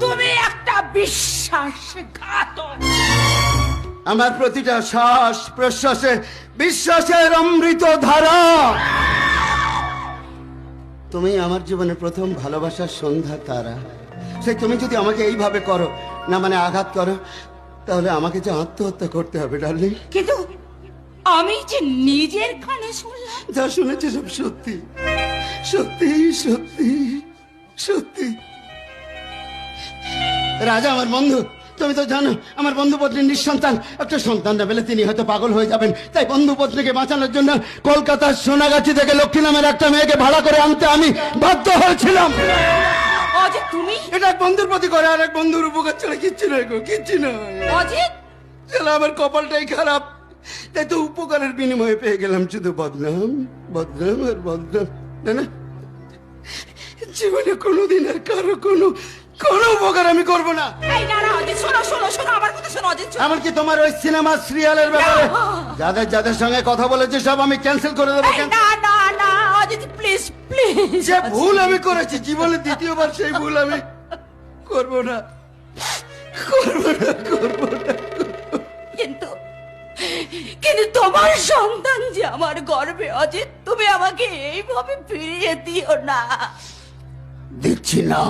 তুমি একটা বিশ্বাসঘাতক। আমার প্রতিটা শ্বাস প্রশ্বাসে বিশ্বাসের অমৃত ধারা। তুমি আমার জীবনের প্রথম ভালোবাসার সন্ধ্যা তারা। সেই তুমি যদি আমাকে এইভাবে করো, না মানে আঘাত করো, তাহলে আমাকে যে আত্মহত্যা করতে হবে ডার্লিং। কিন্তু আমি যে নিজের কানে শুনলাম। যা শুনেছি সব সত্যি, সত্যি, সত্যি, সত্যি। রাজা আমার বন্ধু, তুমি তো জানো আমার বন্ধু পত্নীর নিঃসন্তান। একটা সন্তান না পেলে তিনি হয়তো পাগল হয়ে যাবেন। তাই বন্ধু পত্নীকে বাঁচানোর জন্য কলকাতার সোনাগাছি থেকে লক্ষ্মী নামের একটা মেয়েকে ভাড়া করে আনতে আমি বাধ্য হয়েছিলাম। অজিত, তুমি এটা এক বন্ধুর প্রতি করে আর এক বন্ধুর উপকার ছাড়া কিচ্ছু নয় গো, কিচ্ছু নয়। অজিত, চলো আমার কপালটাই খারাপ, তাই তো উপকারের বিনিময়ে পেয়ে গেলাম শুধু বদনাম, বদনাম আর বদনাম। না না, জীবনে কোনোদিন আর কারো কোনো উপকার আমি করবো না। এই না না অজিত, শোনো শোনো শোনো, আমার কথা শোনো অজিত। এমনকি তোমার ওই সিনেমা সিরিয়ালের ব্যাপারে যাদের যাদের সঙ্গে কথা বলেছে সব আমি ক্যান্সেল করে দেবো। না না না অজিত, প্লিজ প্লিজ। যে ভুল আমি করেছি জীবনে দ্বিতীয়বার সেই ভুল আমি করবো না, করবো না, করবো না। কিন্তু কিন্তু তোমার সন্তান যে আমার গর্বে অজিত, তুমি আমাকে এইভাবে ফিরিয়ে দিও না। দিচ্ছি না।